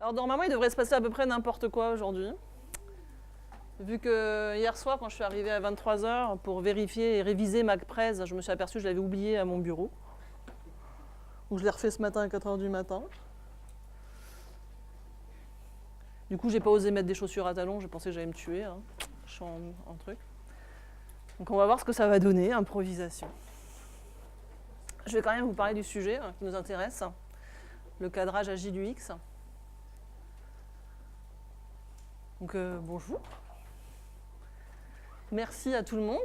Alors normalement, il devrait se passer à peu près n'importe quoi aujourd'hui. Vu que hier soir, quand je suis arrivée à 23h pour vérifier et réviser ma presse, je me suis aperçue que je l'avais oubliée à mon bureau. Donc je l'ai refait ce matin à 4h du matin. Du coup, j'ai pas osé mettre des chaussures à talons, je pensais que j'allais me tuer. Hein. Je suis en truc. Donc on va voir ce que ça va donner, improvisation. Je vais quand même vous parler du sujet qui nous intéresse, le cadrage agile UX. Donc bonjour. Merci à tout le monde,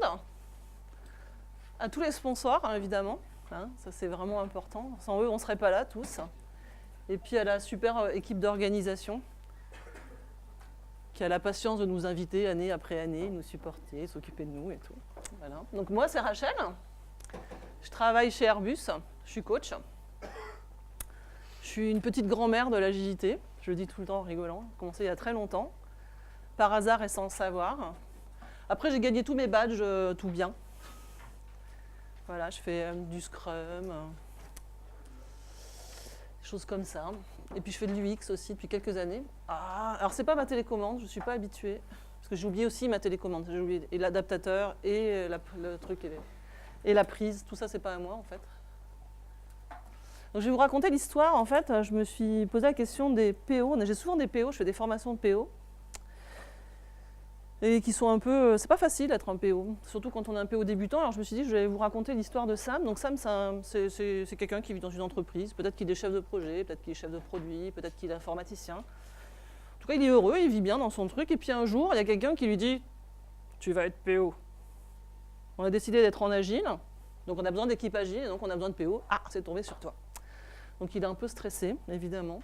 à tous les sponsors évidemment, hein, ça c'est vraiment important. Sans eux, on ne serait pas là tous. Et puis à la super équipe d'organisation qui a la patience de nous inviter année après année, nous supporter, s'occuper de nous et tout. Voilà. Donc moi c'est Rachel, je travaille chez Airbus, je suis coach. Je suis une petite grand-mère de l'agilité, je le dis tout le temps en rigolant, j'ai commencé il y a très longtemps, par hasard et sans le savoir. Après, j'ai gagné tous mes badges, tout bien. Voilà, je fais du Scrum, des choses comme ça. Et puis, je fais de l'UX aussi depuis quelques années. Ah, alors, c'est pas ma télécommande, je ne suis pas habituée. Parce que j'ai oublié aussi ma télécommande. J'ai oublié et l'adaptateur, et le truc, et la prise. Tout ça, c'est pas à moi, en fait. Donc, je vais vous raconter l'histoire. En fait, je me suis posé la question des PO. J'ai souvent des PO, je fais des formations de PO. Et qui sont un peu... C'est pas facile d'être un PO, surtout quand on est un PO débutant. Alors je me suis dit que je vais vous raconter l'histoire de Sam. Donc Sam, c'est quelqu'un qui vit dans une entreprise. Peut-être qu'il est chef de projet, peut-être qu'il est chef de produit, peut-être qu'il est informaticien. En tout cas, il est heureux, il vit bien dans son truc. Et puis un jour, il y a quelqu'un qui lui dit « Tu vas être PO ». On a décidé d'être en agile, donc on a besoin d'équipe agile, et donc on a besoin de PO. Ah, c'est tombé sur toi. Donc il est un peu stressé, évidemment.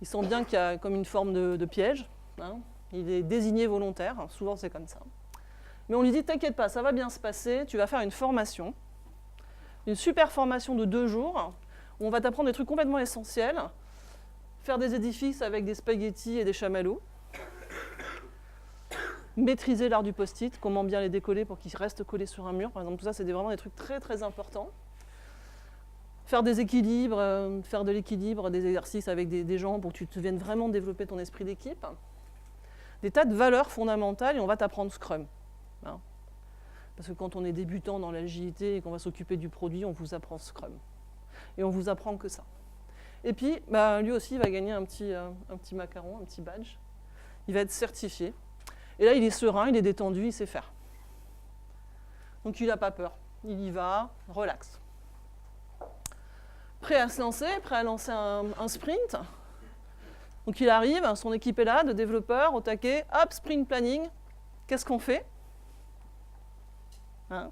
Il sent bien qu'il y a comme une forme de piège, hein. Il est désigné volontaire, souvent c'est comme ça. Mais on lui dit, t'inquiète pas, ça va bien se passer, tu vas faire une formation, une super formation de 2 jours, où on va t'apprendre des trucs complètement essentiels, faire des édifices avec des spaghettis et des chamallows, maîtriser l'art du post-it, comment bien les décoller pour qu'ils restent collés sur un mur, par exemple, tout ça c'est vraiment des trucs très très importants. Faire des équilibres, faire de l'équilibre, des exercices avec des gens pour que tu viennes vraiment développer ton esprit d'équipe. Des tas de valeurs fondamentales et on va t'apprendre Scrum. Hein. Parce que quand on est débutant dans l'agilité et qu'on va s'occuper du produit, on vous apprend Scrum. Et on vous apprend que ça. Et puis, lui aussi, il va gagner un petit macaron, un petit badge. Il va être certifié. Et là, il est serein, il est détendu, il sait faire. Donc, il n'a pas peur. Il y va, relax. Prêt à se lancer, prêt à lancer un sprint. Donc il arrive, son équipe est là, de développeurs, au taquet, hop, sprint planning, qu'est-ce qu'on fait, hein?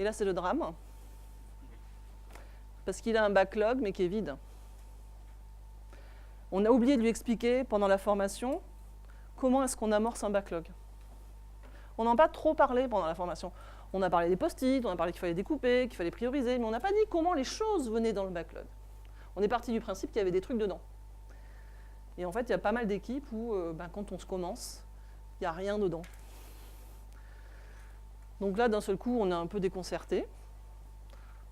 Et là c'est le drame, parce qu'il a un backlog mais qui est vide. On a oublié de lui expliquer pendant la formation comment est-ce qu'on amorce un backlog. On n'en a pas trop parlé pendant la formation. On a parlé des post-it, on a parlé qu'il fallait découper, qu'il fallait prioriser, mais on n'a pas dit comment les choses venaient dans le backlog. On est parti du principe qu'il y avait des trucs dedans. Et en fait, il y a pas mal d'équipes où, quand on se commence, il n'y a rien dedans. Donc là, d'un seul coup, on est un peu déconcerté.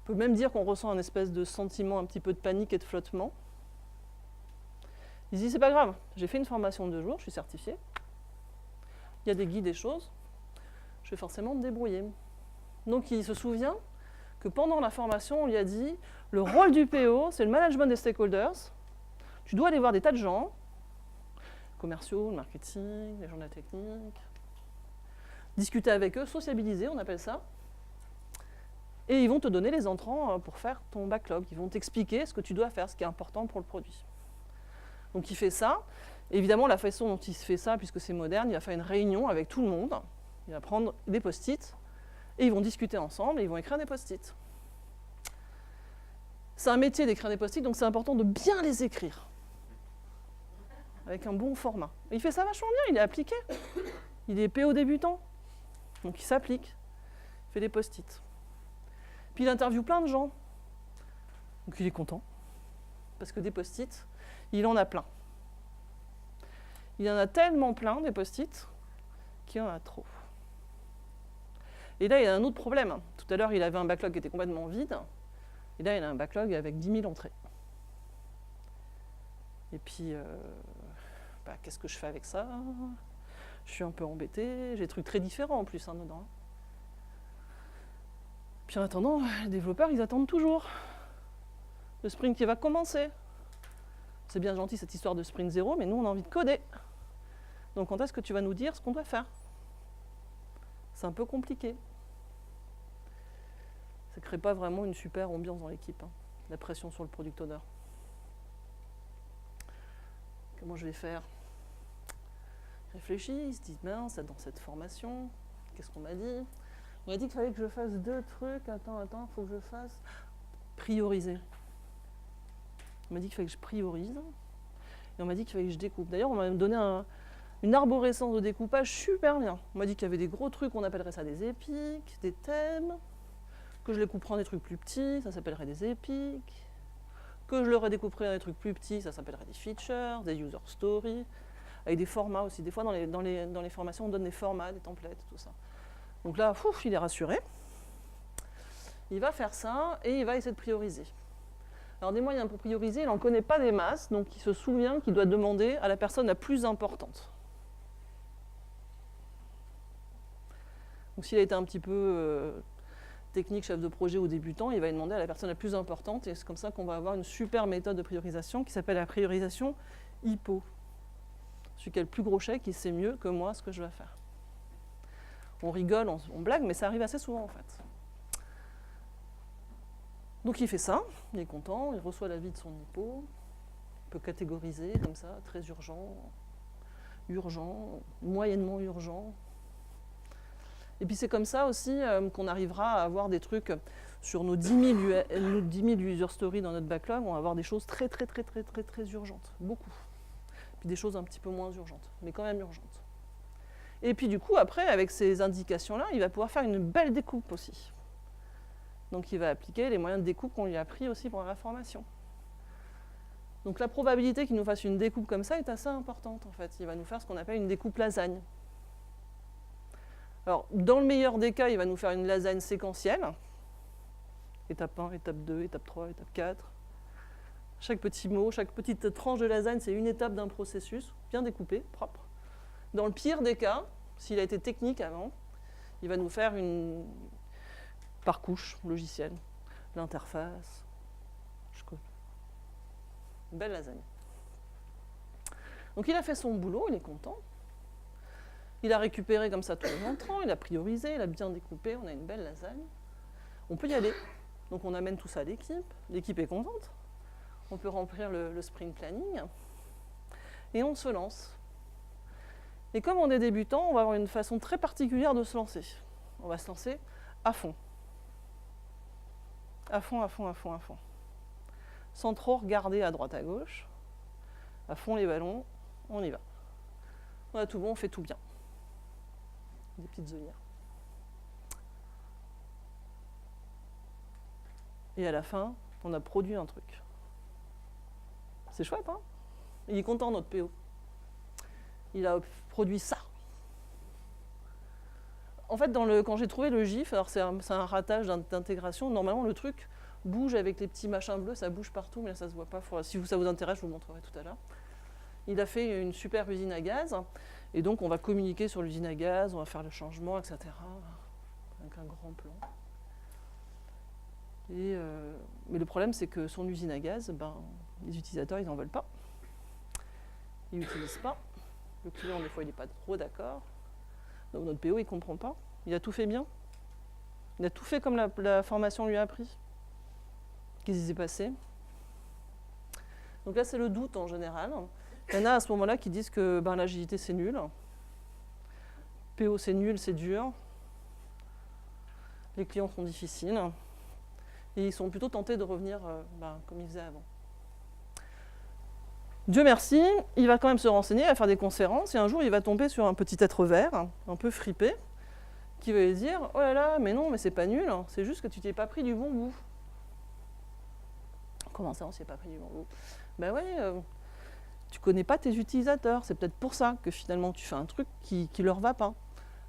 On peut même dire qu'on ressent un espèce de sentiment, un petit peu de panique et de flottement. Il se dit, c'est pas grave, j'ai fait une formation de 2 jours, je suis certifié. Il y a des guides et choses. Je vais forcément me débrouiller. Donc il se souvient que pendant la formation, on lui a dit, le rôle du PO, c'est le management des stakeholders. Tu dois aller voir des tas de gens, commerciaux, le marketing, les gens de la technique, discuter avec eux, sociabiliser, on appelle ça. Et ils vont te donner les entrants pour faire ton backlog. Ils vont t'expliquer ce que tu dois faire, ce qui est important pour le produit. Donc il fait ça. Évidemment, la façon dont il se fait ça, puisque c'est moderne, il va faire une réunion avec tout le monde. Il va prendre des post-it et ils vont discuter ensemble et ils vont écrire des post-it. C'est un métier d'écrire des post-it, donc c'est important de bien les écrire. Avec un bon format. Et il fait ça vachement bien, il est appliqué. Il est PO débutant. Donc il s'applique. Il fait des post-it. Puis il interviewe plein de gens. Donc il est content. Parce que des post-it, il en a plein. Il en a tellement plein, des post-it, qu'il y en a trop. Et là, il y a un autre problème. Tout à l'heure, il avait un backlog qui était complètement vide. Et là, il a un backlog avec 10 000 entrées. Et puis, qu'est-ce que je fais avec ça? Je suis un peu embêtée. J'ai des trucs très différents en plus dedans. Puis en attendant, les développeurs, ils attendent toujours le sprint qui va commencer. C'est bien gentil cette histoire de sprint 0, mais nous, on a envie de coder. Donc quand est-ce que tu vas nous dire ce qu'on doit faire? C'est un peu compliqué. Ça ne crée pas vraiment une super ambiance dans l'équipe, la pression sur le product owner. Comment je vais faire? Ils réfléchissent, ils se disent, mince, dans cette formation, qu'est-ce qu'on m'a dit? On m'a dit qu'il fallait que je fasse 2 trucs, attends, il faut que je fasse prioriser. On m'a dit qu'il fallait que je priorise, et on m'a dit qu'il fallait que je découpe. D'ailleurs, on m'a donné une arborescence de découpage super bien. On m'a dit qu'il y avait des gros trucs, on appellerait ça des épiques, des thèmes, que je les couperais en des trucs plus petits, ça s'appellerait des épiques, que je leur découperais en des trucs plus petits, ça s'appellerait des features, des user stories, avec des formats aussi. Des fois, dans les formations, on donne des formats, des templates, tout ça. Donc là, il est rassuré. Il va faire ça et il va essayer de prioriser. Alors des moyens pour prioriser, il n'en connaît pas des masses, donc il se souvient qu'il doit demander à la personne la plus importante. Donc s'il a été un petit peu technique, chef de projet ou débutant, il va demander à la personne la plus importante, et c'est comme ça qu'on va avoir une super méthode de priorisation qui s'appelle la priorisation HIPPO. Celui qui a le plus gros chèque, il sait mieux que moi ce que je vais faire. On rigole, on blague, mais ça arrive assez souvent en fait. Donc il fait ça, il est content, il reçoit l'avis de son HIPPO, il peut catégoriser comme ça, très urgent, urgent, moyennement urgent. Et puis c'est comme ça aussi qu'on arrivera à avoir des trucs sur nos 10 000 user stories dans notre backlog, on va avoir des choses très urgentes, beaucoup. Puis des choses un petit peu moins urgentes, mais quand même urgentes. Et puis du coup, après, avec ces indications-là, il va pouvoir faire une belle découpe aussi. Donc il va appliquer les moyens de découpe qu'on lui a appris aussi pendant la formation. Donc la probabilité qu'il nous fasse une découpe comme ça est assez importante en fait. Il va nous faire ce qu'on appelle une découpe lasagne. Alors, dans le meilleur des cas, il va nous faire une lasagne séquentielle. Étape 1, étape 2, étape 3, étape 4. Chaque petit mot, chaque petite tranche de lasagne, c'est une étape d'un processus, bien découpé, propre. Dans le pire des cas, s'il a été technique avant, il va nous faire une par couche logicielle, l'interface. Une belle lasagne. Donc il a fait son boulot, il est content. Il a récupéré comme ça tous les entrants, il a priorisé, il a bien découpé, on a une belle lasagne. On peut y aller. Donc on amène tout ça à l'équipe est contente. On peut remplir le sprint planning et on se lance. Et comme on est débutant, on va avoir une façon très particulière de se lancer. On va se lancer à fond. À fond. Sans trop regarder à droite à gauche. À fond les ballons, on y va. On a tout bon, on fait tout bien. Des petites œillères. Et à la fin, on a produit un truc. C'est chouette, hein? Il est content, notre PO. Il a produit ça. En fait, quand j'ai trouvé le GIF, alors c'est un ratage d'intégration, normalement le truc bouge avec les petits machins bleus, ça bouge partout, mais là ça se voit pas. Si ça vous intéresse, je vous montrerai tout à l'heure. Il a fait une super usine à gaz, et donc on va communiquer sur l'usine à gaz, on va faire le changement, etc. Avec un grand plan. Mais le problème, c'est que son usine à gaz, les utilisateurs, ils n'en veulent pas. Ils n'utilisent pas. Le client, des fois, il n'est pas trop d'accord. Donc notre PO, il ne comprend pas. Il a tout fait bien. Il a tout fait comme la formation lui a appris. Qu'est-ce qui s'est passé? Donc là, c'est le doute en général. Il y en a à ce moment-là qui disent que l'agilité, c'est nul. PO, c'est nul, c'est dur. Les clients sont difficiles. Et ils sont plutôt tentés de revenir comme ils faisaient avant. Dieu merci, il va quand même se renseigner, il va faire des conférences, et un jour il va tomber sur un petit être vert, un peu fripé, qui va lui dire « Oh là là, mais non, mais c'est pas nul, c'est juste que tu t'es pas pris du bon bout. » Comment ça, on s'est pas pris du bon bout? Ben ouais, tu connais pas tes utilisateurs, c'est peut-être pour ça que finalement tu fais un truc qui leur va pas.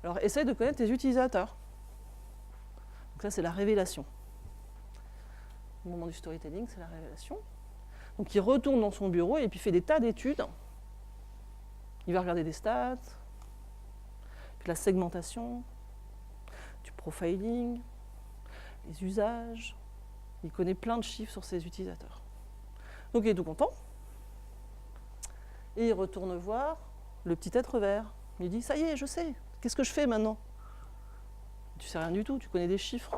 Alors essaye de connaître tes utilisateurs. Donc ça, c'est la révélation. Au moment du storytelling, c'est la révélation. Donc il retourne dans son bureau et puis il fait des tas d'études. Il va regarder des stats, puis la segmentation, du profiling, les usages. Il connaît plein de chiffres sur ses utilisateurs. Donc il est tout content. Et il retourne voir le petit être vert. Il dit, ça y est, je sais, qu'est-ce que je fais maintenant? Tu sais rien du tout, tu connais des chiffres.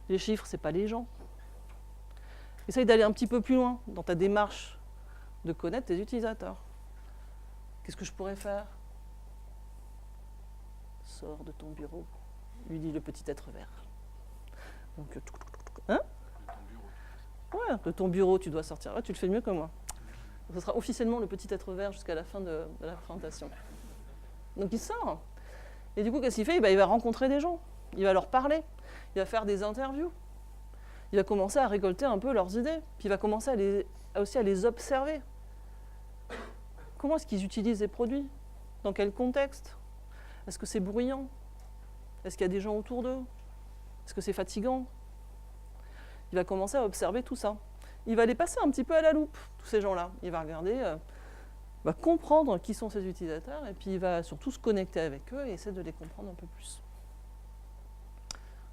Les chiffres, c'est pas les gens. Essaye d'aller un petit peu plus loin dans ta démarche de connaître tes utilisateurs. Qu'est-ce que je pourrais faire? Sors de ton bureau, lui dit le petit être vert. Donc, hein? Ouais, de ton bureau, tu dois sortir. Ouais, tu le fais mieux que moi. Ce sera officiellement le petit être vert jusqu'à la fin de la présentation. Donc il sort. Et du coup, qu'est-ce qu'il fait? Il va rencontrer des gens. Il va leur parler. Il va faire des interviews. Il va commencer à récolter un peu leurs idées. Puis il va commencer aussi à les observer. Comment est-ce qu'ils utilisent les produits? Dans quel contexte? Est-ce que c'est bruyant? Est-ce qu'il y a des gens autour d'eux? Est-ce que c'est fatigant? Il va commencer à observer tout ça. Il va les passer un petit peu à la loupe, tous ces gens-là. Il va regarder, va comprendre qui sont ses utilisateurs, et puis il va surtout se connecter avec eux et essayer de les comprendre un peu plus.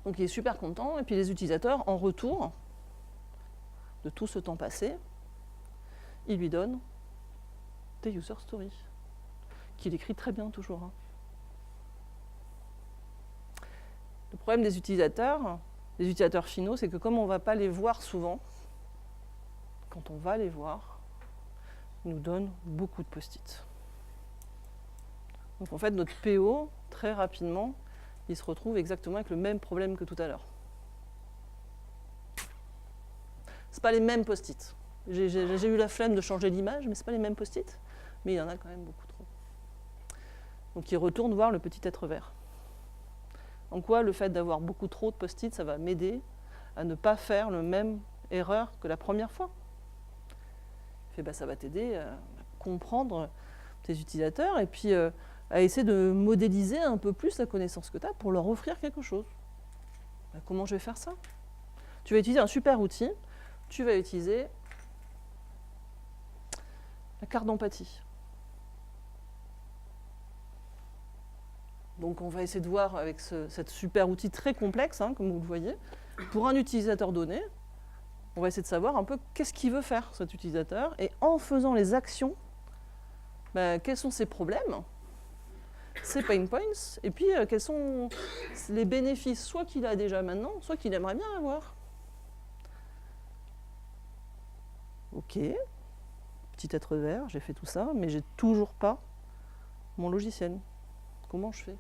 Donc il est super content, et puis les utilisateurs, en retour de tout ce temps passé, ils lui donnent des user stories, qu'il écrit très bien toujours. Le problème des utilisateurs finaux, c'est que comme on ne va pas les voir souvent, quand on va les voir, ils nous donnent beaucoup de post-it. Donc en fait, notre PO, très rapidement, il se retrouve exactement avec le même problème que tout à l'heure. Ce n'est pas les mêmes post-it. J'ai eu la flemme de changer l'image, mais ce n'est pas les mêmes post-it. Mais il y en a quand même beaucoup trop. Donc il retourne voir le petit être vert. En quoi le fait d'avoir beaucoup trop de post-it, ça va m'aider à ne pas faire la même erreur que la première fois. Ça va t'aider à comprendre tes utilisateurs et puis à essayer de modéliser un peu plus la connaissance que tu as pour leur offrir quelque chose. Comment je vais faire ça? Tu vas utiliser un super outil. Tu vas utiliser la carte d'empathie. Donc on va essayer de voir avec cet super outil très complexe, comme vous le voyez, pour un utilisateur donné, on va essayer de savoir un peu qu'est-ce qu'il veut faire cet utilisateur, et en faisant les actions, quels sont ses problèmes, ses pain points, et puis quels sont les bénéfices, soit qu'il a déjà maintenant, soit qu'il aimerait bien avoir. Ok, petit être vert, j'ai fait tout ça, mais j'ai toujours pas mon logiciel. Comment je fais?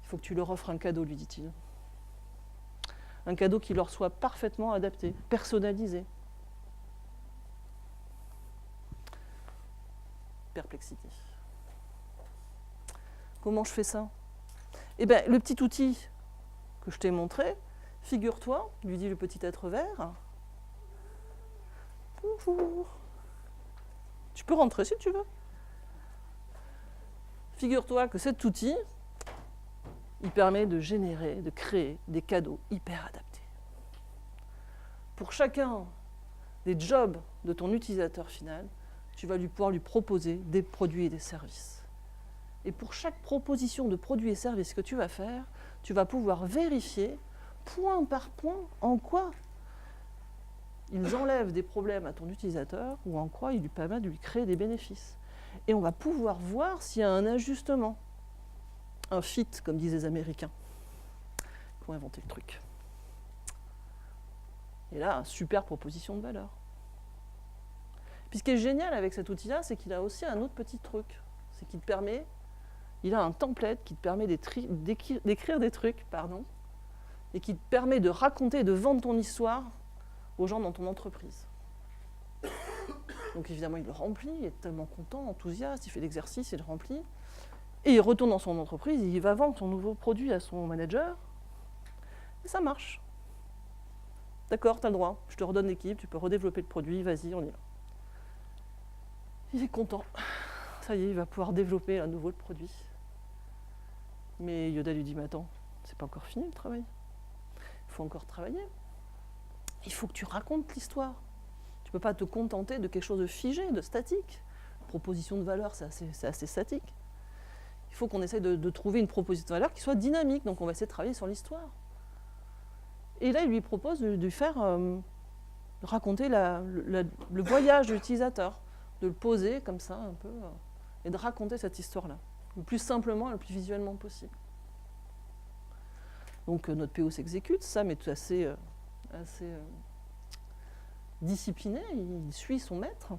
Il faut que tu leur offres un cadeau, lui dit-il. Un cadeau qui leur soit parfaitement adapté, personnalisé. Perplexité. Comment je fais ça? Le petit outil que je t'ai montré, figure-toi, lui dit le petit être vert. Bonjour. Tu peux rentrer si tu veux. Figure-toi que cet outil, il permet de générer, de créer des cadeaux hyper adaptés. Pour chacun des jobs de ton utilisateur final, tu vas pouvoir lui proposer des produits et des services. Et pour chaque proposition de produits et services que tu vas faire, tu vas pouvoir vérifier point par point en quoi ils enlèvent des problèmes à ton utilisateur ou en quoi ils lui permettent de lui créer des bénéfices. Et on va pouvoir voir s'il y a un ajustement, un fit, comme disent les Américains, qui ont inventé le truc. Et là, une super proposition de valeur. Puis ce qui est génial avec cet outil-là, c'est qu'il a aussi un autre petit truc. C'est qu'il te permet, il a un template qui te permet d'écrire des trucs, et qui te permet de raconter, de vendre ton histoire aux gens dans ton entreprise. Donc évidemment, il le remplit, il est tellement content, enthousiaste, il fait l'exercice, il le remplit. Et il retourne dans son entreprise, il va vendre son nouveau produit à son manager. Et ça marche. D'accord, tu as le droit, je te redonne l'équipe, tu peux redévelopper le produit, vas-y, on y va. Il est content. Ça y est, il va pouvoir développer à nouveau le produit. Mais Yoda lui dit, mais attends, c'est pas encore fini le travail. Il faut encore travailler. Il faut que tu racontes l'histoire. Tu peux pas te contenter de quelque chose de figé, de statique. Proposition de valeur, c'est assez statique. Il faut qu'on essaye de trouver une proposition de valeur qui soit dynamique. Donc on va essayer de travailler sur l'histoire. Et là, il lui propose de faire raconter le voyage de l'utilisateur, de le poser comme ça un peu, et de raconter cette histoire-là, le plus simplement et le plus visuellement possible. Donc notre PO s'exécute, Sam est assez discipliné, il suit son maître.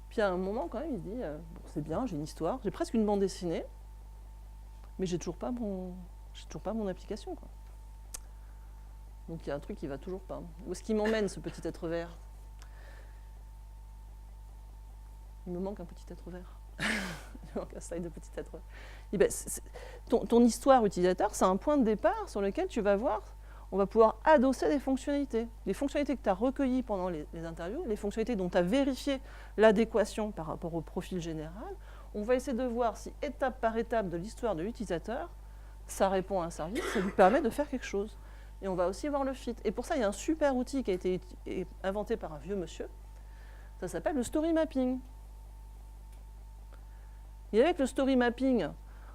Puis à un moment quand même, il dit bon, c'est bien, j'ai une histoire, j'ai presque une bande dessinée, mais j'ai toujours pas mon application, quoi. Donc il y a un truc qui va toujours pas. Où est-ce qu'il m'emmène, ce petit être vert? Il me manque un petit être vert. Il me manque un slide de petit être vert. Et ben, ton histoire utilisateur, c'est un point de départ sur lequel tu vas voir, on va pouvoir adosser des fonctionnalités. Les fonctionnalités que tu as recueillies pendant les interviews, les fonctionnalités dont tu as vérifié l'adéquation par rapport au profil général, on va essayer de voir si étape par étape de l'histoire de l'utilisateur, ça répond à un service, ça lui permet de faire quelque chose. Et on va aussi voir le fit. Et pour ça, il y a un super outil qui a été inventé par un vieux monsieur. Ça s'appelle le story mapping. Et avec le story mapping,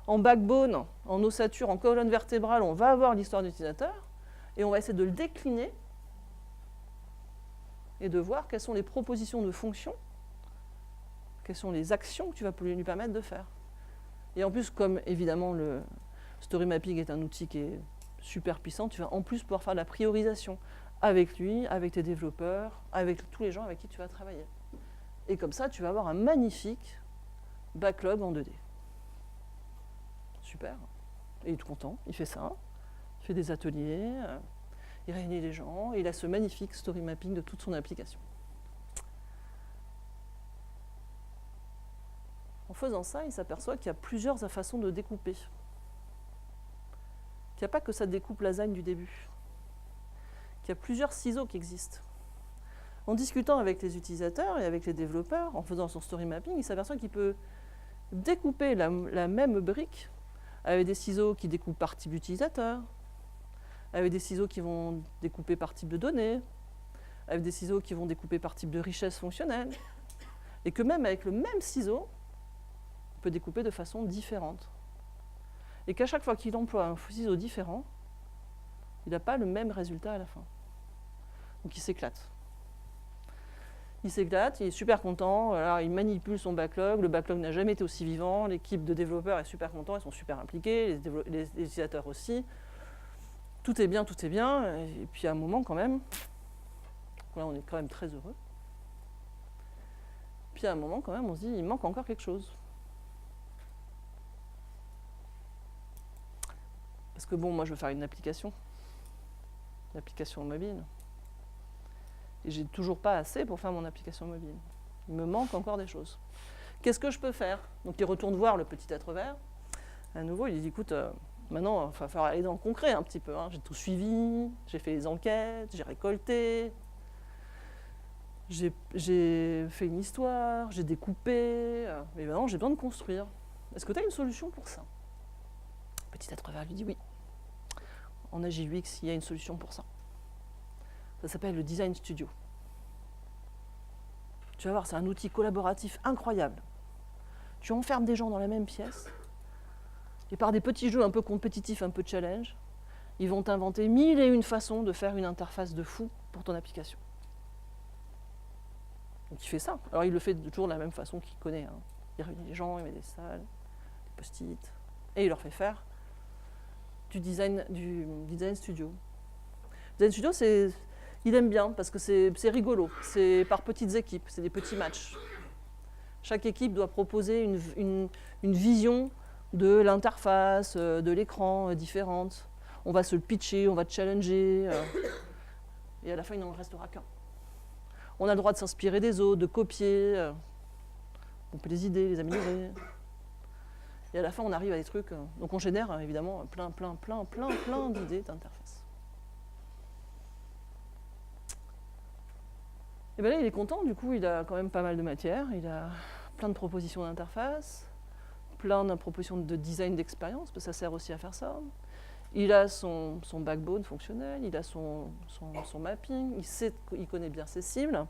en backbone, en ossature, en colonne vertébrale, on va avoir l'histoire de l'utilisateur et on va essayer de le décliner et de voir quelles sont les propositions de fonctions, quelles sont les actions que tu vas lui permettre de faire. Et en plus, comme évidemment le story mapping est un outil qui est super puissant, tu vas en plus pouvoir faire de la priorisation avec lui, avec tes développeurs, avec tous les gens avec qui tu vas travailler. Et comme ça, tu vas avoir un magnifique backlog en 2D. Super. Et il est tout content, il fait ça, il fait des ateliers, il réunit les gens, et il a ce magnifique story mapping de toute son application. En faisant ça, il s'aperçoit qu'il y a plusieurs façons de découper. Qu'il n'y a pas que ça découpe la lasagne du début. Qu'il y a plusieurs ciseaux qui existent. En discutant avec les utilisateurs et avec les développeurs, en faisant son story mapping, il s'aperçoit qu'il peut découper la même brique avec des ciseaux qui découpent par type d'utilisateur, avec des ciseaux qui vont découper par type de données, avec des ciseaux qui vont découper par type de richesse fonctionnelle, et que même avec le même ciseau, on peut découper de façon différente. Et qu'à chaque fois qu'il emploie un ciseau différent, il n'a pas le même résultat à la fin. Donc il s'éclate. Il s'éclate, il est super content, alors il manipule son backlog, le backlog n'a jamais été aussi vivant, l'équipe de développeurs est super contente, ils sont super impliqués, les utilisateurs aussi. Tout est bien, et puis à un moment quand même, là on est quand même très heureux, puis à un moment quand même on se dit il manque encore quelque chose. Parce que bon, moi je veux faire une application mobile. Et j'ai toujours pas assez pour faire mon application mobile. Il me manque encore des choses. Qu'est-ce que je peux faire? Donc il retourne voir le petit être vert. À nouveau, il dit écoute, maintenant il va falloir aller dans le concret un petit peu. Hein. J'ai tout suivi, j'ai fait les enquêtes, j'ai récolté, j'ai fait une histoire, j'ai découpé. Et maintenant j'ai besoin de construire. Est-ce que tu as une solution pour ça? Le petit être vert lui dit oui. En Agile UX, il y a une solution pour ça. Ça s'appelle le Design Studio. Tu vas voir, c'est un outil collaboratif incroyable. Tu enfermes des gens dans la même pièce, et par des petits jeux un peu compétitifs, un peu challenge, ils vont t'inventer 1001 façons de faire une interface de fou pour ton application. Donc il fait ça. Alors il le fait toujours de la même façon qu'il connaît. Hein. Il réunit les gens, il met des salles, des post-it, et il leur fait faire du design studio. Design studio, il aime bien parce que c'est rigolo. C'est par petites équipes, c'est des petits matchs. Chaque équipe doit proposer une vision de l'interface, de l'écran différente. On va se le pitcher, on va challenger, et à la fin, il n'en restera qu'un. On a le droit de s'inspirer des autres, de copier, on peut les idées, les améliorer. Et à la fin, on arrive à des trucs. Donc on génère évidemment plein d'idées d'interface. Et bien là, il est content, du coup, il a quand même pas mal de matière, il a plein de propositions d'interface, plein de propositions de design d'expérience, parce que ça sert aussi à faire ça. il a son backbone fonctionnel, il a son mapping, il connaît bien ses cibles.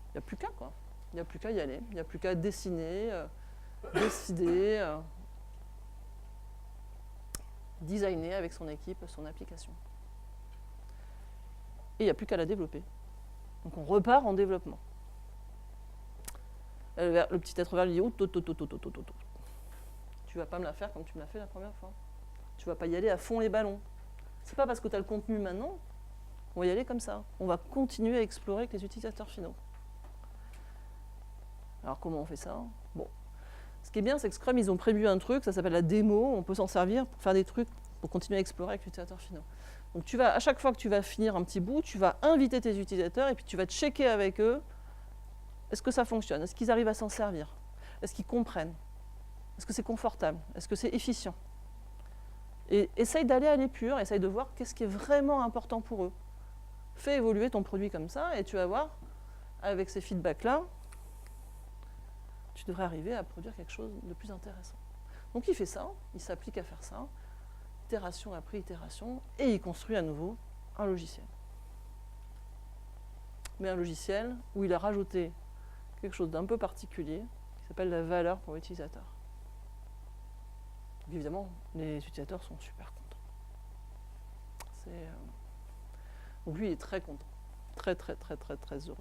Il n'y a plus qu'à, quoi. Il n'y a plus qu'à y aller. Il n'y a plus qu'à dessiner, décider, designer avec son équipe son application. Et il n'y a plus qu'à la développer. Donc on repart en développement. Le petit être vert lui dit, tu vas pas me la faire comme tu me l'as fait la première fois. Tu vas pas y aller à fond les ballons. C'est pas parce que tu as le contenu maintenant qu'on va y aller comme ça. On va continuer à explorer avec les utilisateurs finaux. Alors comment on fait ça? Bon, ce qui est bien, c'est que Scrum, ils ont prévu un truc, ça s'appelle la démo. On peut s'en servir pour faire des trucs, pour continuer à explorer avec les utilisateurs finaux. Donc à chaque fois que tu vas finir un petit bout, tu vas inviter tes utilisateurs et puis tu vas checker avec eux, est-ce que ça fonctionne? Est-ce qu'ils arrivent à s'en servir? Est-ce qu'ils comprennent? Est-ce que c'est confortable? Est-ce que c'est efficient? Et essaye d'aller à l'épure, essaye de voir qu'est-ce qui est vraiment important pour eux. Fais évoluer ton produit comme ça et tu vas voir, avec ces feedbacks-là, tu devrais arriver à produire quelque chose de plus intéressant. Donc il fait ça, il s'applique à faire ça, itération après itération, et il construit à nouveau un logiciel. Mais un logiciel où il a rajouté quelque chose d'un peu particulier, qui s'appelle la valeur pour l'utilisateur. Donc évidemment, les utilisateurs sont super contents. Donc lui, il est très content. Très, très, très, très, très heureux.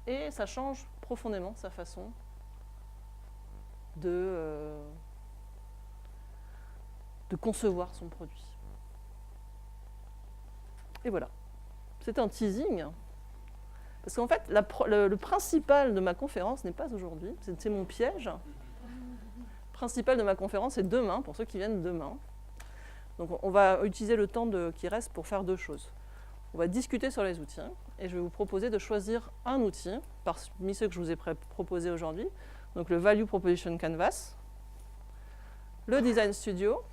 Et ça change profondément sa façon de concevoir son produit. Et voilà. C'était un teasing. Parce qu'en fait, le principal de ma conférence n'est pas aujourd'hui. C'est mon piège. Le principal de ma conférence, c'est demain, pour ceux qui viennent demain. Donc on va utiliser le temps qui reste pour faire deux choses. On va discuter sur les outils et je vais vous proposer de choisir un outil parmi ceux que je vous ai proposés aujourd'hui. Donc le Value Proposition Canvas, le Design Studio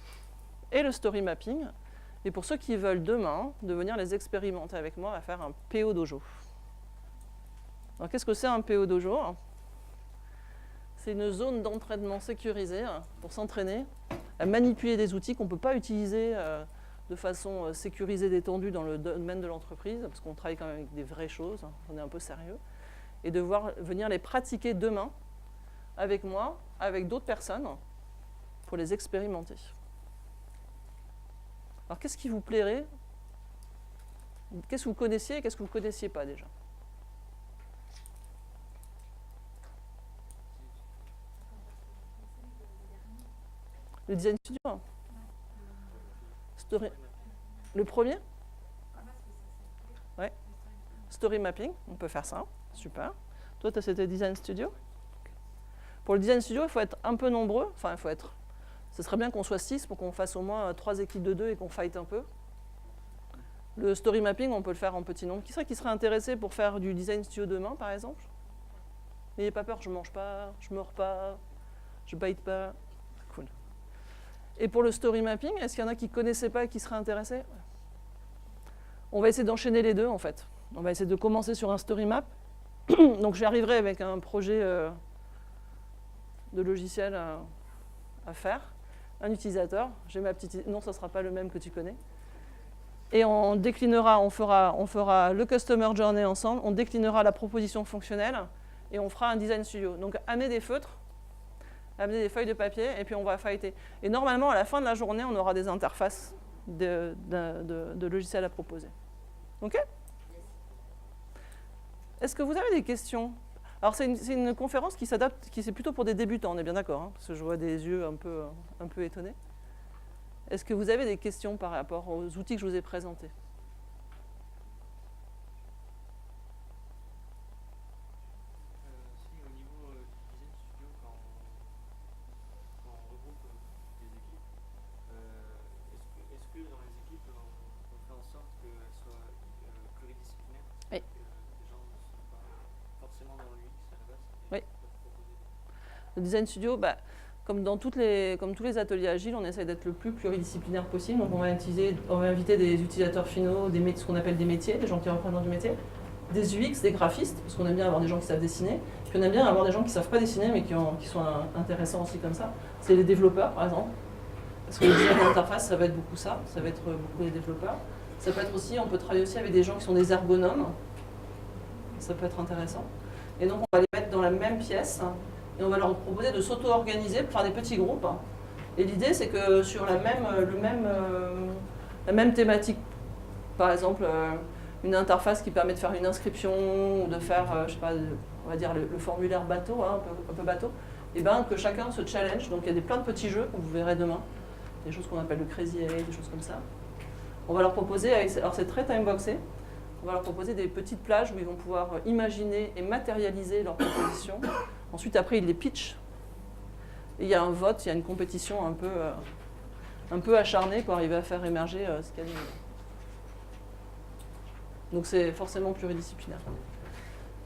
et le Story Mapping. Et pour ceux qui veulent demain de venir les expérimenter avec moi, on va faire un PO Dojo. Alors qu'est-ce que c'est un PO Dojo? C'est une zone d'entraînement sécurisée pour s'entraîner à manipuler des outils qu'on ne peut pas utiliser de façon sécurisée, détendue dans le domaine de l'entreprise, parce qu'on travaille quand même avec des vraies choses, on est un peu sérieux, et de venir les pratiquer demain avec moi, avec d'autres personnes, pour les expérimenter. Alors qu'est-ce qui vous plairait? Qu'est-ce que vous connaissiez et qu'est-ce que vous ne connaissiez pas déjà? Le Design Studio. Story. Le premier? Ouais. Story Mapping, on peut faire ça. Super. Toi, c'était Design Studio. Pour le Design Studio, il faut être un peu nombreux. Enfin, il faut être. Ce serait bien qu'on soit 6 pour qu'on fasse au moins 3 équipes de 2 et qu'on fight un peu. Le Story Mapping, on peut le faire en petit nombre. Qui serait intéressé pour faire du Design Studio demain, par exemple? N'ayez pas peur, je ne mange pas, je ne mords pas, je ne bite pas. Cool. Et pour le Story Mapping, est-ce qu'il y en a qui ne connaissaient pas et qui seraient intéressés? On va essayer d'enchaîner les deux, en fait. On va essayer de commencer sur un Story Map. Donc j'y arriverai avec un projet de logiciel à faire. Un utilisateur, j'ai ma petite... Non, ça ne sera pas le même que tu connais. Et on déclinera, on fera le Customer Journey ensemble, on déclinera la proposition fonctionnelle et on fera un Design Studio. Donc amenez des feutres, amenez des feuilles de papier et puis on va fighter. Et normalement, à la fin de la journée, on aura des interfaces de logiciels à proposer. OK? Est-ce que vous avez des questions? Alors c'est une conférence qui s'adapte, qui c'est plutôt pour des débutants, on est bien d'accord, hein, parce que je vois des yeux un peu étonnés. Est-ce que vous avez des questions par rapport aux outils que je vous ai présentés? Si, au niveau du Design Studio, quand on regroupe des équipes, est-ce que dans les équipes, on fait en sorte qu'elles soient pluridisciplinaires? Oui. Que les gens ne sont pas forcément dans l'UX à la base? Oui. Le Design Studio, comme tous les ateliers agiles, on essaie d'être le plus pluridisciplinaire possible. Donc on va inviter des utilisateurs finaux, ce qu'on appelle des métiers, des gens qui représentent du métier, des UX, des graphistes, parce qu'on aime bien avoir des gens qui savent dessiner, puis on aime bien avoir des gens qui ne savent pas dessiner, mais qui sont intéressants aussi comme ça. C'est les développeurs, par exemple. Parce que le design d'interface, ça va être beaucoup ça, ça va être beaucoup les développeurs. Ça peut être aussi, on peut travailler aussi avec des gens qui sont des ergonomes. Ça peut être intéressant. Et donc, on va les mettre dans la même pièce et on va leur proposer de s'auto-organiser pour faire des petits groupes. Et l'idée, c'est que sur la même thématique, par exemple, une interface qui permet de faire une inscription ou de faire, je sais pas, on va dire le formulaire bateau, hein, un peu bateau, et bien que chacun se challenge. Donc, il y a plein de petits jeux que vous verrez demain, des choses qu'on appelle le Crazy Eight, des choses comme ça. On va leur proposer, alors c'est très timeboxé, on va leur proposer des petites plages où ils vont pouvoir imaginer et matérialiser leurs propositions. Ensuite, après, ils les pitchent. Et il y a un vote, il y a une compétition un peu acharnée pour arriver à faire émerger ce qu'il y a de mieux. Donc c'est forcément pluridisciplinaire.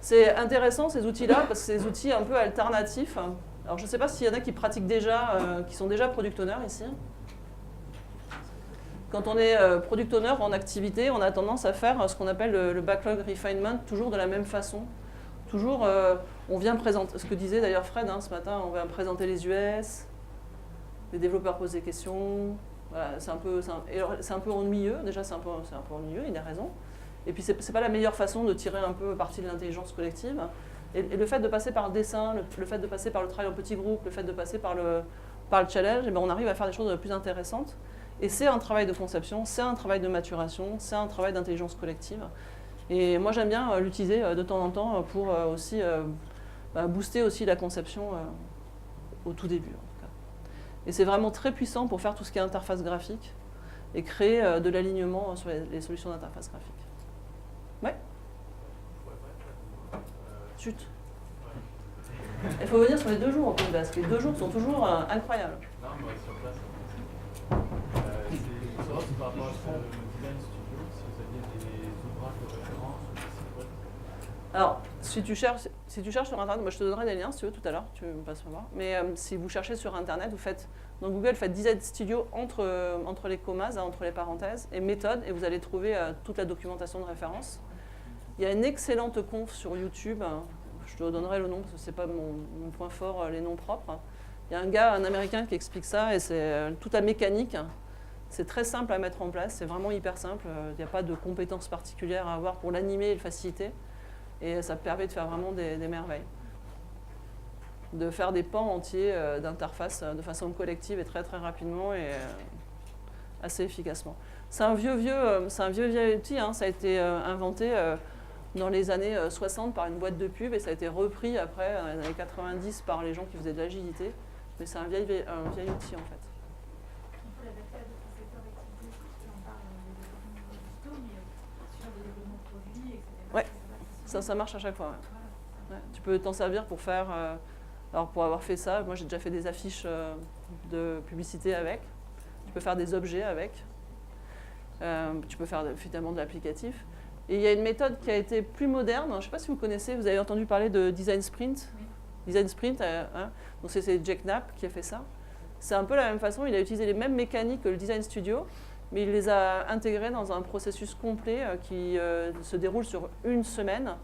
C'est intéressant ces outils-là, parce que c'est des outils un peu alternatifs. Alors je ne sais pas s'il y en a qui pratiquent déjà, qui sont déjà product owners ici. Quand on est product owner en activité, on a tendance à faire ce qu'on appelle le backlog refinement, toujours de la même façon. Toujours, on vient présenter, ce que disait d'ailleurs Fred ce matin, on vient présenter les US, les développeurs posent des questions, voilà, c'est un peu ennuyeux, déjà c'est un peu ennuyeux, il a raison. Et puis c'est pas la meilleure façon de tirer un peu parti de l'intelligence collective. Et le fait de passer par le dessin, le fait de passer par le travail en petits groupes, le fait de passer par le challenge, on arrive à faire des choses plus intéressantes. Et c'est un travail de conception, c'est un travail de maturation, c'est un travail d'intelligence collective. Et moi j'aime bien l'utiliser de temps en temps pour aussi booster aussi la conception au tout début en tout cas. Et c'est vraiment très puissant pour faire tout ce qui est interface graphique et créer de l'alignement sur les solutions d'interface graphique. Ouais. Chut. Il faut venir sur les 2 jours au Pays Basque. Les 2 jours sont toujours incroyables. Non, mais on va sur place. C'est savoir si par rapport à ce design studio, si vous aviez des ouvrages de référence ou des sites web. Alors, si tu cherches sur Internet, moi je te donnerai des liens si tu veux tout à l'heure, tu me passes voir. Mais si vous cherchez sur Internet, vous faites dans Google, faites Design Studio entre les commas, entre les parenthèses, et méthode, et vous allez trouver toute la documentation de référence. Il y a une excellente conf sur YouTube, je te donnerai le nom parce que ce n'est pas mon point fort, les noms propres. Il y a un Américain qui explique ça, et c'est toute la mécanique. C'est très simple à mettre en place, c'est vraiment hyper simple. Il n'y a pas de compétences particulières à avoir pour l'animer et le faciliter. Et ça permet de faire vraiment des merveilles. De faire des pans entiers d'interface de façon collective et très très rapidement et assez efficacement. C'est un vieux outil, ça a été inventé dans les années 60 par une boîte de pub et ça a été repris après dans les années 90 par les gens qui faisaient de l'agilité. Mais c'est un vieil outil en fait. On peut l'adapter à d'autres secteurs d'activité aussi, parce que j'en parle des développements digitaux, mais sur des développements produits, etc. Ouais. Ça marche à chaque fois. Ouais. Ouais. Tu peux t'en servir pour faire... alors pour avoir fait ça, moi j'ai déjà fait des affiches de publicité avec. Tu peux faire des objets avec. Tu peux faire finalement de l'applicatif. Et il y a une méthode qui a été plus moderne. Je ne sais pas si vous connaissez, vous avez entendu parler de Design Sprint. Oui. Design Sprint, donc c'est Jack Knapp qui a fait ça. C'est un peu la même façon, il a utilisé les mêmes mécaniques que le Design Studio, mais il les a intégrées dans un processus complet qui se déroule sur une semaine.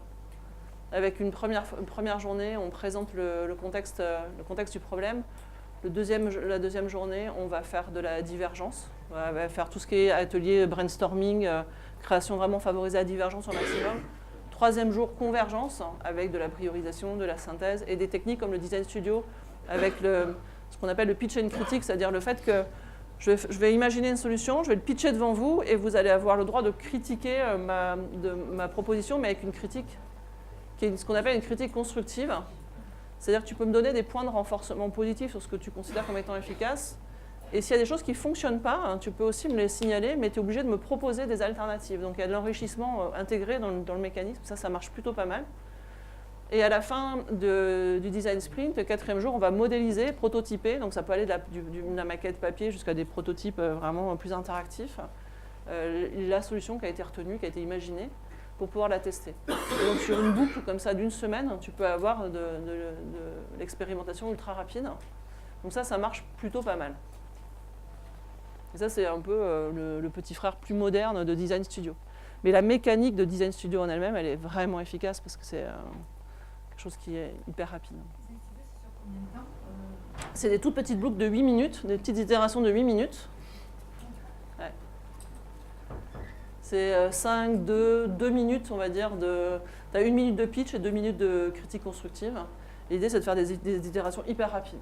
Avec une première journée, on présente le contexte du problème. La deuxième journée, on va faire de la divergence. On va faire tout ce qui est atelier brainstorming, création vraiment favorisée à la divergence au maximum. 3e jour, convergence, avec de la priorisation, de la synthèse et des techniques comme le Design Studio, avec ce qu'on appelle le pitch and critique, c'est-à-dire le fait que je vais imaginer une solution, je vais le pitcher devant vous et vous allez avoir le droit de critiquer ma proposition, mais avec une critique qui est ce qu'on appelle une critique constructive. C'est-à-dire que tu peux me donner des points de renforcement positifs sur ce que tu considères comme étant efficace. Et s'il y a des choses qui ne fonctionnent pas, tu peux aussi me les signaler, mais tu es obligé de me proposer des alternatives. Donc il y a de l'enrichissement intégré dans le mécanisme, ça marche plutôt pas mal. Et à la fin du design sprint, le 4e jour, on va modéliser, prototyper. Donc ça peut aller de la maquette papier jusqu'à des prototypes vraiment plus interactifs. La solution qui a été retenue, qui a été imaginée, pour pouvoir la tester. Et donc sur une boucle comme ça d'une semaine, tu peux avoir de l'expérimentation ultra rapide. Donc ça marche plutôt pas mal. Et ça, c'est un peu le petit frère plus moderne de Design Studio. Mais la mécanique de Design Studio en elle-même, elle est vraiment efficace parce que c'est quelque chose qui est hyper rapide. C'est des toutes petites boucles de 8 minutes, des petites itérations de 8 minutes. Ouais. C'est 5, 2 minutes, on va dire. Tu as 1 minute de pitch et 2 minutes de critique constructive. L'idée, c'est de faire des itérations hyper rapides.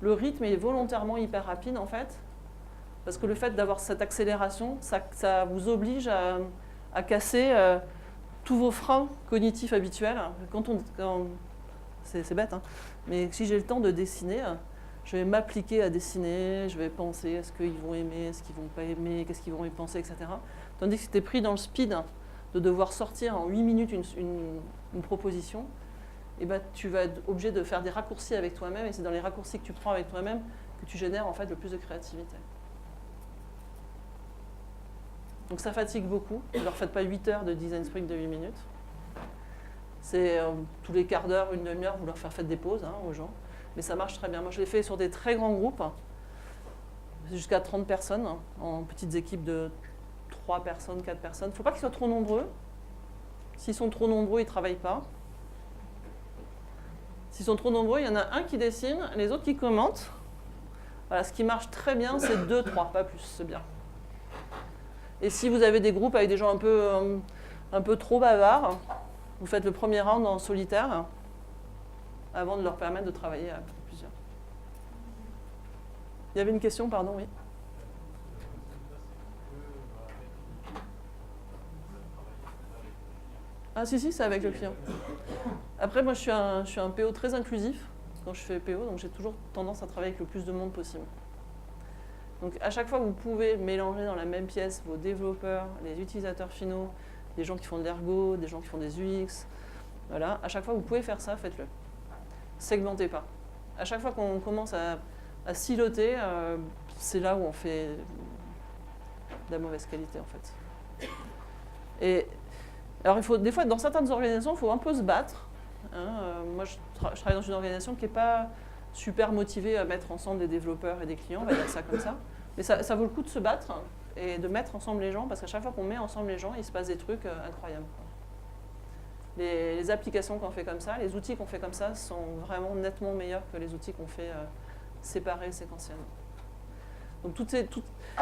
Le rythme est volontairement hyper rapide, en fait, parce que le fait d'avoir cette accélération, ça vous oblige à casser tous vos freins cognitifs habituels. C'est bête, hein, mais si j'ai le temps de dessiner, je vais m'appliquer à dessiner, je vais penser est-ce qu'ils vont aimer, est-ce qu'ils vont pas aimer, qu'est-ce qu'ils vont y penser, etc. Tandis que si tu es pris dans le speed de devoir sortir en 8 minutes une proposition, et ben, tu vas être obligé de faire des raccourcis avec toi-même, et c'est dans les raccourcis que tu prends avec toi-même que tu génères en fait le plus de créativité. Donc ça fatigue beaucoup, ne leur faites pas 8 heures de design sprint de 8 minutes. C'est tous les quarts d'heure, une demi-heure, vous leur faites des pauses aux gens. Mais ça marche très bien. Moi, je l'ai fait sur des très grands groupes, jusqu'à 30 personnes, en petites équipes de 3 personnes, 4 personnes. Il ne faut pas qu'ils soient trop nombreux. S'ils sont trop nombreux, ils ne travaillent pas. S'ils sont trop nombreux, il y en a un qui dessine, les autres qui commentent. Voilà, ce qui marche très bien, c'est 2, 3, pas plus, c'est bien. Et si vous avez des groupes avec des gens un peu trop bavards, vous faites le premier round en solitaire avant de leur permettre de travailler à plusieurs. Il y avait une question, pardon, oui. Ah si, c'est avec le client. Après, moi, je suis un PO très inclusif quand je fais PO, donc j'ai toujours tendance à travailler avec le plus de monde possible. Donc à chaque fois, vous pouvez mélanger dans la même pièce vos développeurs, les utilisateurs finaux, des gens qui font de l'ergo, des gens qui font des UX. Voilà, à chaque fois, vous pouvez faire ça, faites-le. Segmentez pas. À chaque fois qu'on commence à siloter, c'est là où on fait de la mauvaise qualité, en fait. Et alors, il faut, des fois, dans certaines organisations, il faut un peu se battre. Moi, je travaille dans une organisation qui n'est pas super motivée à mettre ensemble des développeurs et des clients, on va dire ça comme ça. Mais ça vaut le coup de se battre et de mettre ensemble les gens, parce qu'à chaque fois qu'on met ensemble les gens, il se passe des trucs incroyables. Les applications qu'on fait comme ça, les outils qu'on fait comme ça sont vraiment nettement meilleurs que les outils qu'on fait séparés séquentiellement. Donc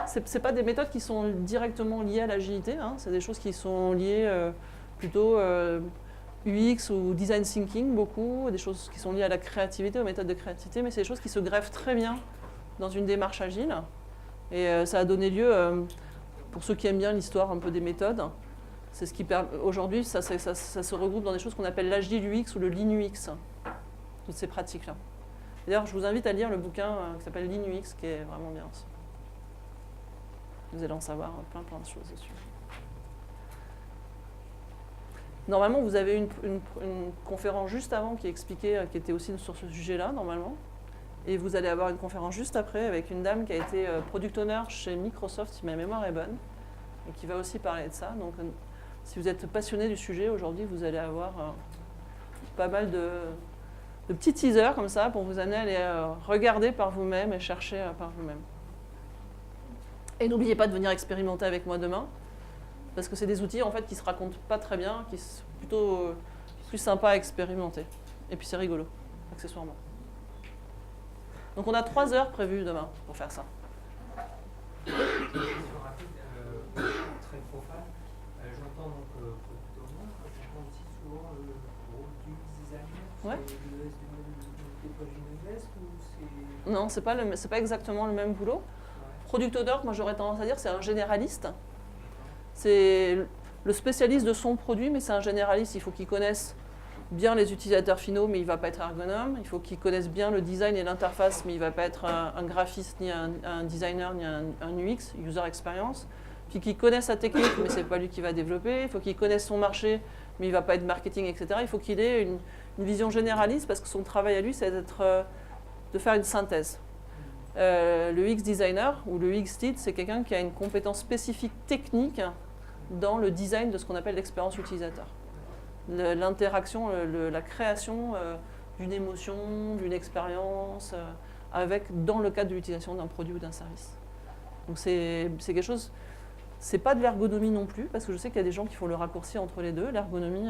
c'est pas des méthodes qui sont directement liées à l'agilité, c'est des choses qui sont liées plutôt UX ou design thinking beaucoup, des choses qui sont liées à la créativité, aux méthodes de créativité, mais c'est des choses qui se greffent très bien dans une démarche agile. Et ça a donné lieu, pour ceux qui aiment bien l'histoire un peu des méthodes, c'est ce qui permet. Aujourd'hui, ça se regroupe dans des choses qu'on appelle l'agile UX ou le lean UX, toutes ces pratiques-là. D'ailleurs, je vous invite à lire le bouquin qui s'appelle Lean UX, qui est vraiment bien aussi. Vous allez en savoir plein de choses dessus. Normalement, vous avez une conférence juste avant qui expliquait, qui était aussi sur ce sujet-là, normalement. Et vous allez avoir une conférence juste après avec une dame qui a été product owner chez Microsoft, si ma mémoire est bonne, et qui va aussi parler de ça. Donc, si vous êtes passionné du sujet, aujourd'hui, vous allez avoir pas mal de petits teasers comme ça pour vous amener à aller regarder par vous-même et chercher par vous-même. Et n'oubliez pas de venir expérimenter avec moi demain, parce que c'est des outils en fait qui se racontent pas très bien, qui sont plutôt plus sympas à expérimenter. Et puis c'est rigolo, accessoirement. Donc on a 3 heures prévues demain pour faire ça. Question rapide, très profane. J'entends donc product owner, j'entends aussi souvent le rôle du designer. Ouais. C'est du projet Invest ou c'est... Non, c'est pas exactement le même boulot. Ouais. Product owner, moi j'aurais tendance à dire, c'est un généraliste. C'est le spécialiste de son produit, mais c'est un généraliste. Il faut qu'il connaisse bien les utilisateurs finaux, mais il ne va pas être ergonome. Il faut qu'il connaisse bien le design et l'interface, mais il ne va pas être un graphiste, ni un designer, ni un UX, user experience. Puis qu'il connaisse sa technique, mais ce n'est pas lui qui va développer. Il faut qu'il connaisse son marché, mais il ne va pas être marketing, etc. Il faut qu'il ait une vision généraliste, parce que son travail à lui, c'est de faire une synthèse. Le UX designer ou le UX lead, c'est quelqu'un qui a une compétence spécifique technique dans le design de ce qu'on appelle l'expérience utilisateur. L'interaction, la création d'une émotion, d'une expérience, dans le cadre de l'utilisation d'un produit ou d'un service. Donc c'est quelque chose, c'est pas de l'ergonomie non plus, parce que je sais qu'il y a des gens qui font le raccourci entre les deux. L'ergonomie,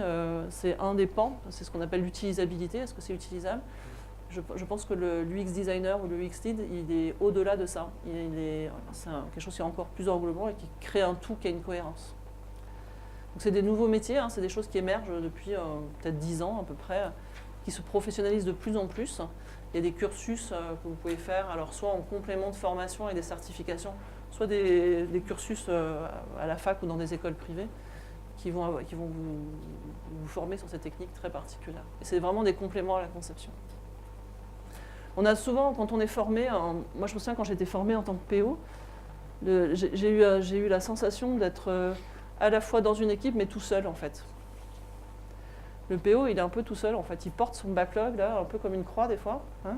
c'est un des pans, c'est ce qu'on appelle l'utilisabilité. Est-ce que c'est utilisable ? je pense que l'UX designer ou le UX lead, il est au-delà de ça. C'est quelque chose qui est encore plus englobant et qui crée un tout qui a une cohérence. Donc c'est des nouveaux métiers, hein, c'est des choses qui émergent depuis peut-être 10 ans à peu près, qui se professionnalisent de plus en plus. Il y a des cursus que vous pouvez faire, alors soit en complément de formation avec des certifications, soit des cursus à la fac ou dans des écoles privées qui vont vous former sur ces techniques très particulières. Et c'est vraiment des compléments à la conception. On a souvent, quand on est formé, moi je me souviens quand j'étais formée en tant que PO, j'ai eu la sensation d'être à la fois dans une équipe mais tout seul en fait. Le PO, il est un peu tout seul, en fait. Il porte son backlog, là, un peu comme une croix, des fois. Hein.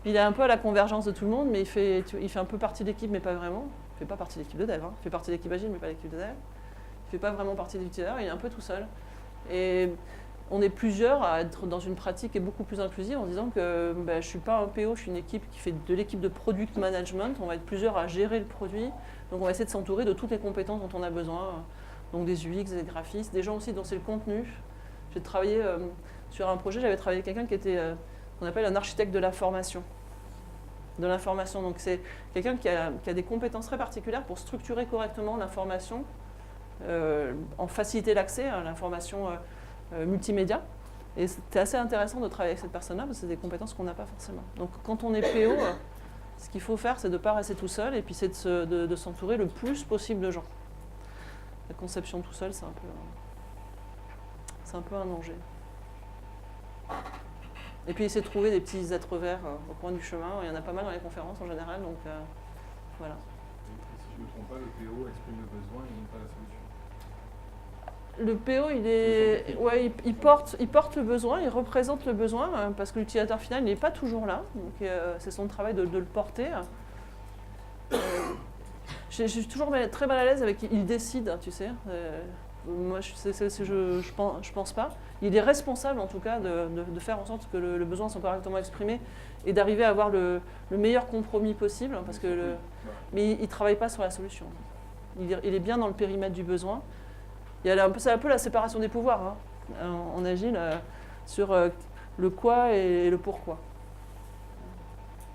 Il est un peu à la convergence de tout le monde, mais il fait un peu partie de l'équipe, mais pas vraiment. Il ne fait pas partie de l'équipe de dev. Hein. Il fait partie de l'équipe agile, mais pas de l'équipe de dev. Il ne fait pas vraiment partie de l'utilisateur, il est un peu tout seul. Et on est plusieurs à être dans une pratique qui est beaucoup plus inclusive en disant que je ne suis pas un PO, je suis une équipe qui fait de l'équipe de product management. On va être plusieurs à gérer le produit. Donc on va essayer de s'entourer de toutes les compétences dont on a besoin. Donc des UX, des graphistes, des gens aussi dont c'est le contenu. J'ai travaillé sur un projet, j'avais travaillé avec quelqu'un qui était, qu'on appelle un architecte de la formation, de l'information. Donc c'est quelqu'un qui a des compétences très particulières pour structurer correctement l'information, en faciliter l'accès à l'information multimédia. Et c'était assez intéressant de travailler avec cette personne-là, parce que c'est des compétences qu'on n'a pas forcément. Donc quand on est PO, ce qu'il faut faire, c'est de ne pas rester tout seul, et puis c'est de s'entourer le plus possible de gens. La conception tout seul, c'est un peu un danger. Et puis essayer de trouver des petits êtres verts au coin du chemin. Il y en a pas mal dans les conférences en général, donc voilà. Si je ne me trompe pas, le PO exprime le besoin et non pas la solution. Le PO, il porte le besoin, il représente le besoin, parce que l'utilisateur final n'est pas toujours là. Donc c'est son travail de le porter. Je suis toujours très mal à l'aise avec il décide, tu sais. Moi, je pense pas. Il est responsable, en tout cas, de faire en sorte que le besoin soit correctement exprimé et d'arriver à avoir le meilleur compromis possible, parce que mais il ne travaille pas sur la solution. Il est bien dans le périmètre du besoin. C'est un peu la séparation des pouvoirs hein, en agile, sur le quoi et le pourquoi.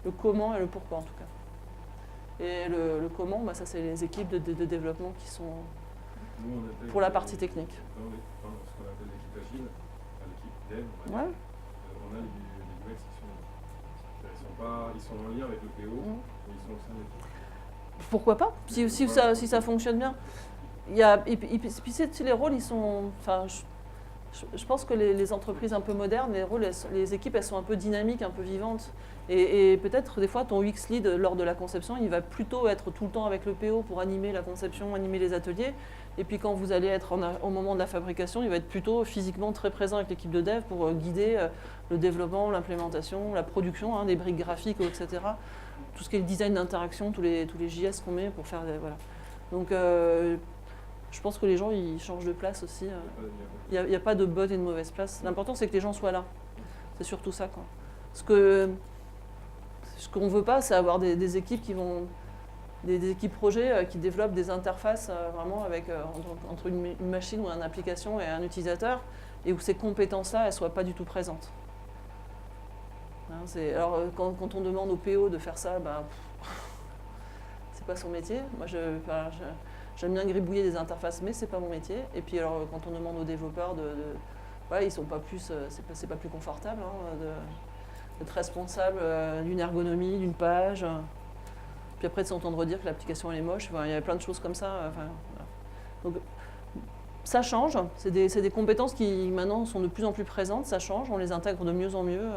Le comment et le pourquoi, en tout cas. Et le comment, ça, c'est les équipes de développement qui sont... Nous, on appelle pour la partie technique. Ce qu'on appelle l'équipe agile, l'équipe dev, on a les UX ils sont en lien avec le PO, mais ils sont au sein de l'équipe. Pourquoi pas, si ça fonctionne bien. Puis les rôles, ils sont... Enfin, je pense que les entreprises un peu modernes, les équipes, elles sont un peu dynamiques, un peu vivantes. Et peut-être, des fois, ton UX lead, lors de la conception, il va plutôt être tout le temps avec le PO pour animer la conception, animer les ateliers. Et puis quand vous allez être au moment de la fabrication, il va être plutôt physiquement très présent avec l'équipe de dev pour guider le développement, l'implémentation, la production, des briques graphiques, etc. Tout ce qui est le design d'interaction, tous les JS qu'on met pour faire... Voilà. Donc je pense que les gens, ils changent de place aussi. Il n'y a pas de bonne et de mauvaise place. L'important, c'est que les gens soient là. C'est surtout ça, quoi. Ce qu'on ne veut pas, c'est avoir des équipes qui vont... Des équipes projets qui développent des interfaces vraiment entre une machine ou une application et un utilisateur, et où ces compétences-là, elles ne soient pas du tout présentes. Hein, alors, quand on demande au PO de faire ça, c'est pas son métier. Moi, j'aime bien gribouiller des interfaces, mais c'est pas mon métier. Et puis, alors, quand on demande aux développeurs ils sont pas plus, c'est pas plus confortable d'être responsable d'une ergonomie, d'une page. Puis après, de s'entendre dire que l'application elle est moche. Il y a plein de choses comme ça. Voilà. Donc, ça change. C'est des compétences qui maintenant sont de plus en plus présentes. Ça change. On les intègre de mieux en mieux.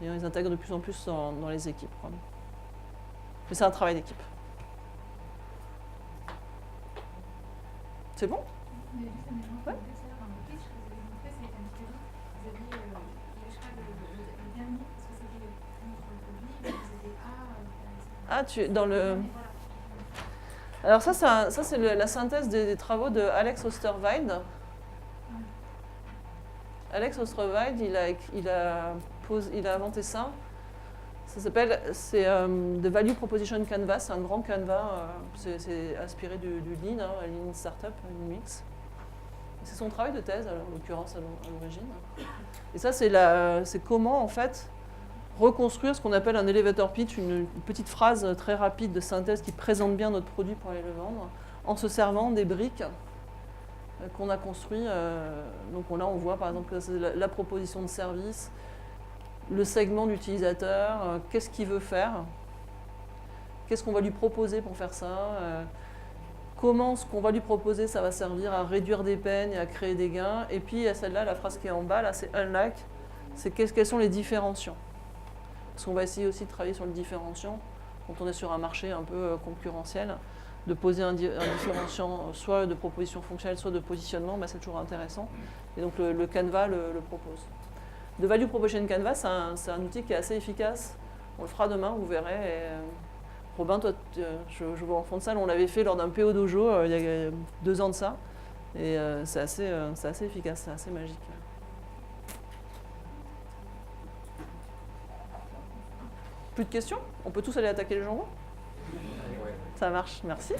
Et on les intègre de plus en plus dans les équipes. Mais c'est un travail d'équipe. C'est bon? Mais juste un exemple concret, c'est-à-dire dans le pitch que vous avez montré, c'est un petit peu, vous aviez, je crois, le dernier, parce que c'était notre produit, mais vous aviez dans le... Alors ça c'est la synthèse des travaux de Alex Osterwald. Alex Osterwald, il a inventé ça. Ça s'appelle, The Value Proposition Canvas, c'est un grand canevas, c'est inspiré du Lean, Lean Startup, Lean Mix. C'est son travail de thèse, en l'occurrence, à l'origine. Et ça, c'est comment, en fait, reconstruire ce qu'on appelle un elevator pitch, une petite phrase très rapide de synthèse qui présente bien notre produit pour aller le vendre, en se servant des briques qu'on a construites. Donc là, on voit par exemple la proposition de service, le segment d'utilisateur, qu'est-ce qu'il veut faire, qu'est-ce qu'on va lui proposer pour faire ça, comment ce qu'on va lui proposer, ça va servir à réduire des peines et à créer des gains. Et puis, il y a celle-là, la phrase qui est en bas, là, c'est unlock, c'est quels sont les différenciants. Parce qu'on va essayer aussi de travailler sur le différenciant, quand on est sur un marché un peu concurrentiel, de poser un différenciant soit de proposition fonctionnelle, soit de positionnement, c'est toujours intéressant. Et donc le Canva le propose. The Value Proposition Canva, c'est un outil qui est assez efficace. On le fera demain, vous verrez. Et, Robin, toi, je vois en fond de salle, on l'avait fait lors d'un PO Dojo il y a 2 ans de ça. Et c'est assez efficace, c'est assez magique. Plus de questions? On peut tous aller attaquer les jambons? Ça marche, merci.